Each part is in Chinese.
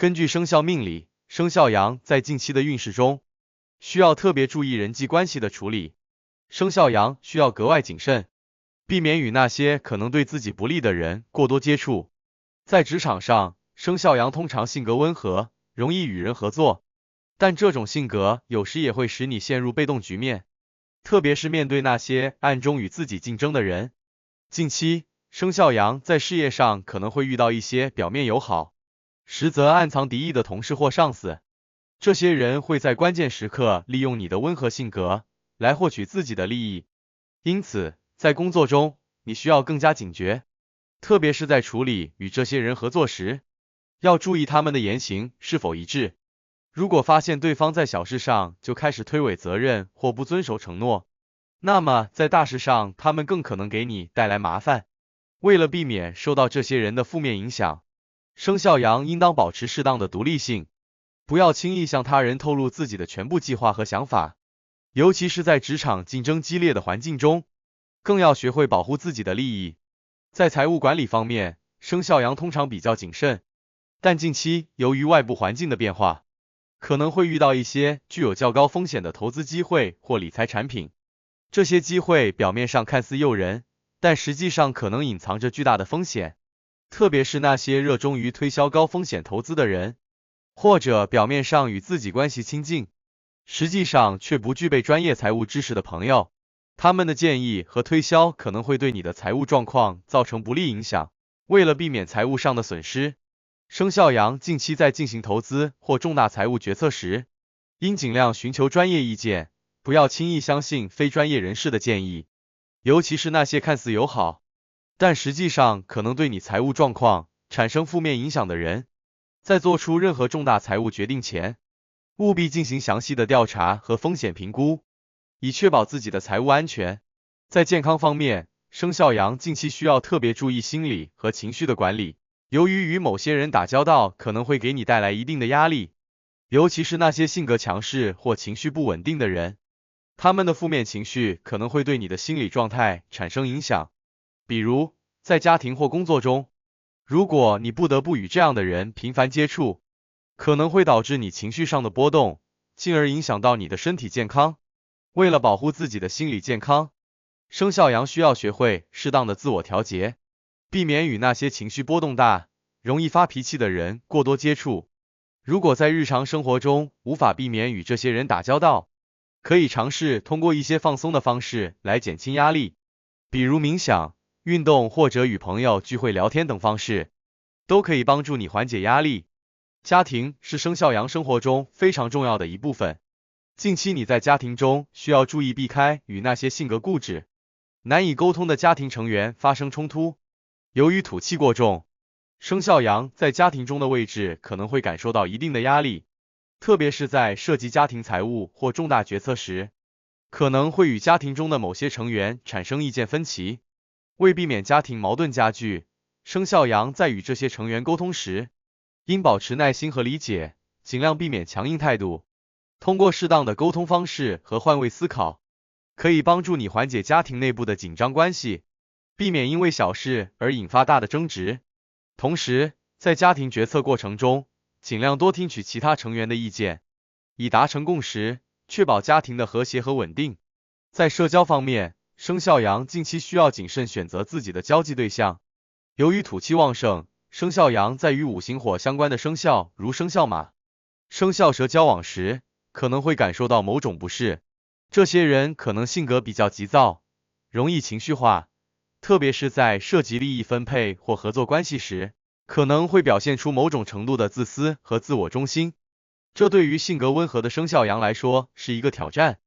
根据生肖命理，生肖羊在近期的运势中，需要特别注意人际关系的处理。生肖羊需要格外谨慎，避免与那些可能对自己不利的人过多接触。在职场上，生肖羊通常性格温和，容易与人合作，但这种性格有时也会使你陷入被动局面，特别是面对那些暗中与自己竞争的人。近期，生肖羊在事业上可能会遇到一些表面友好，实则暗藏敌意的同事或上司，这些人会在关键时刻利用你的温和性格来获取自己的利益，因此，在工作中，你需要更加警觉，特别是在处理与这些人合作时，要注意他们的言行是否一致。如果发现对方在小事上就开始推诿责任或不遵守承诺，那么在大事上他们更可能给你带来麻烦。为了避免受到这些人的负面影响，生肖羊应当保持适当的独立性，不要轻易向他人透露自己的全部计划和想法，尤其是在职场竞争激烈的环境中，更要学会保护自己的利益。在财务管理方面，生肖羊通常比较谨慎，但近期由于外部环境的变化，可能会遇到一些具有较高风险的投资机会或理财产品。这些机会表面上看似诱人，但实际上可能隐藏着巨大的风险，特别是那些热衷于推销高风险投资的人，或者表面上与自己关系亲近，实际上却不具备专业财务知识的朋友，他们的建议和推销可能会对你的财务状况造成不利影响。为了避免财务上的损失，生肖羊近期在进行投资或重大财务决策时，应尽量寻求专业意见，不要轻易相信非专业人士的建议，尤其是那些看似友好，但实际上可能对你财务状况产生负面影响的人。在做出任何重大财务决定前，务必进行详细的调查和风险评估，以确保自己的财务安全。在健康方面，生肖羊近期需要特别注意心理和情绪的管理，由于与某些人打交道可能会给你带来一定的压力，尤其是那些性格强势或情绪不稳定的人，他们的负面情绪可能会对你的心理状态产生影响。比如，在家庭或工作中，如果你不得不与这样的人频繁接触，可能会导致你情绪上的波动，进而影响到你的身体健康。为了保护自己的心理健康，生肖羊需要学会适当的自我调节，避免与那些情绪波动大、容易发脾气的人过多接触。如果在日常生活中无法避免与这些人打交道，可以尝试通过一些放松的方式来减轻压力，比如冥想、运动或者与朋友聚会聊天等方式，都可以帮助你缓解压力。家庭是生肖羊生活中非常重要的一部分。近期你在家庭中需要注意避开与那些性格固执、难以沟通的家庭成员发生冲突。由于土气过重，生肖羊在家庭中的位置可能会感受到一定的压力，特别是在涉及家庭财务或重大决策时，可能会与家庭中的某些成员产生意见分歧。为避免家庭矛盾加剧，生肖羊在与这些成员沟通时，应保持耐心和理解，尽量避免强硬态度。通过适当的沟通方式和换位思考，可以帮助你缓解家庭内部的紧张关系，避免因为小事而引发大的争执。同时，在家庭决策过程中，尽量多听取其他成员的意见，以达成共识，确保家庭的和谐和稳定。在社交方面，生肖羊近期需要谨慎选择自己的交际对象。由于土气旺盛，生肖羊在与五行火相关的生肖如生肖马、生肖蛇交往时，可能会感受到某种不适。这些人可能性格比较急躁，容易情绪化，特别是在涉及利益分配或合作关系时，可能会表现出某种程度的自私和自我中心。这对于性格温和的生肖羊来说是一个挑战。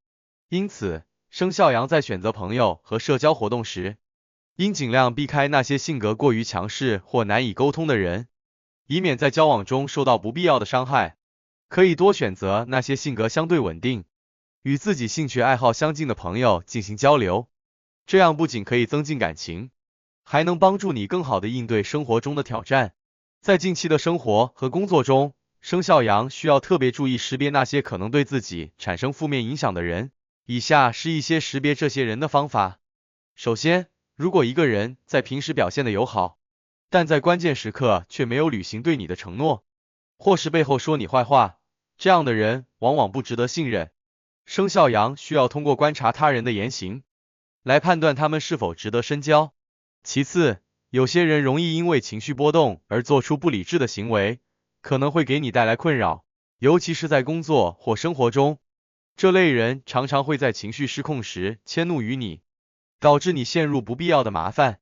因此，生肖羊在选择朋友和社交活动时，应尽量避开那些性格过于强势或难以沟通的人，以免在交往中受到不必要的伤害。可以多选择那些性格相对稳定、与自己兴趣爱好相近的朋友进行交流，这样不仅可以增进感情，还能帮助你更好地应对生活中的挑战。在近期的生活和工作中，生肖羊需要特别注意识别那些可能对自己产生负面影响的人。以下是一些识别这些人的方法。首先，如果一个人在平时表现的友好，但在关键时刻却没有履行对你的承诺，或是背后说你坏话，这样的人往往不值得信任。生肖羊需要通过观察他人的言行，来判断他们是否值得深交。其次，有些人容易因为情绪波动而做出不理智的行为，可能会给你带来困扰，尤其是在工作或生活中。这类人常常会在情绪失控时迁怒于你，导致你陷入不必要的麻烦。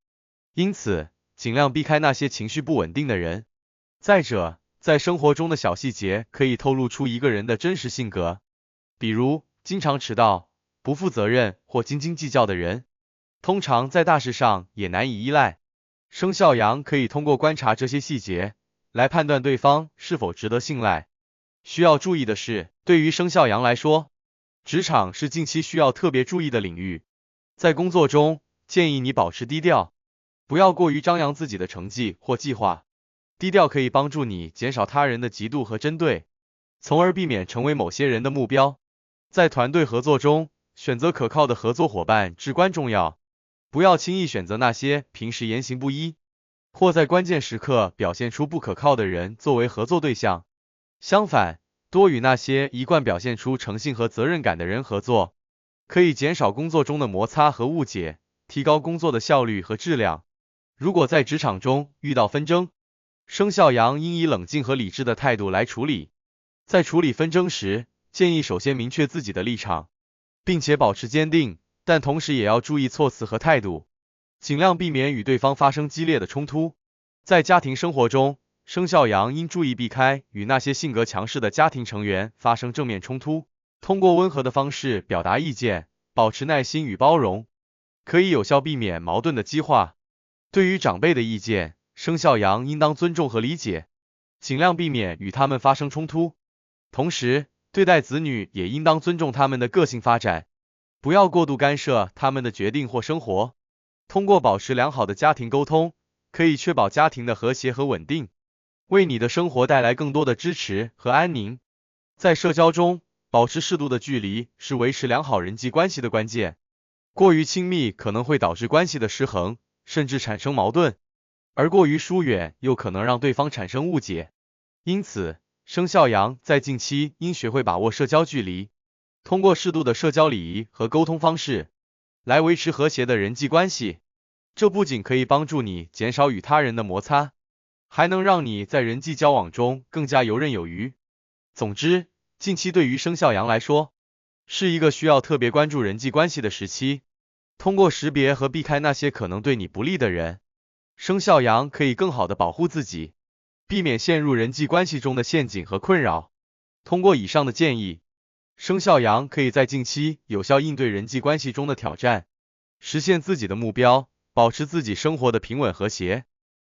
因此，尽量避开那些情绪不稳定的人。再者，在生活中的小细节可以透露出一个人的真实性格，比如经常迟到、不负责任或斤斤计较的人，通常在大事上也难以依赖。生肖羊可以通过观察这些细节，来判断对方是否值得信赖。需要注意的是，对于生肖羊来说，职场是近期需要特别注意的领域。在工作中，建议你保持低调，不要过于张扬自己的成绩或计划。低调可以帮助你减少他人的嫉妒和针对，从而避免成为某些人的目标。在团队合作中，选择可靠的合作伙伴至关重要，不要轻易选择那些平时言行不一，或在关键时刻表现出不可靠的人作为合作对象。相反，多与那些一贯表现出诚信和责任感的人合作，可以减少工作中的摩擦和误解，提高工作的效率和质量。如果在职场中遇到纷争，生肖羊应以冷静和理智的态度来处理。在处理纷争时，建议首先明确自己的立场，并且保持坚定，但同时也要注意措辞和态度，尽量避免与对方发生激烈的冲突。在家庭生活中，生肖羊应注意避开与那些性格强势的家庭成员发生正面冲突，通过温和的方式表达意见，保持耐心与包容，可以有效避免矛盾的激化。对于长辈的意见，生肖羊应当尊重和理解，尽量避免与他们发生冲突。同时，对待子女也应当尊重他们的个性发展，不要过度干涉他们的决定或生活。通过保持良好的家庭沟通，可以确保家庭的和谐和稳定，为你的生活带来更多的支持和安宁。在社交中，保持适度的距离是维持良好人际关系的关键。过于亲密可能会导致关系的失衡，甚至产生矛盾，而过于疏远又可能让对方产生误解。因此，生肖羊在近期应学会把握社交距离，通过适度的社交礼仪和沟通方式，来维持和谐的人际关系。这不仅可以帮助你减少与他人的摩擦，还能让你在人际交往中更加游刃有余。总之，近期对于生肖羊来说，是一个需要特别关注人际关系的时期。通过识别和避开那些可能对你不利的人，生肖羊可以更好的保护自己，避免陷入人际关系中的陷阱和困扰。通过以上的建议，生肖羊可以在近期有效应对人际关系中的挑战，实现自己的目标，保持自己生活的平稳和谐。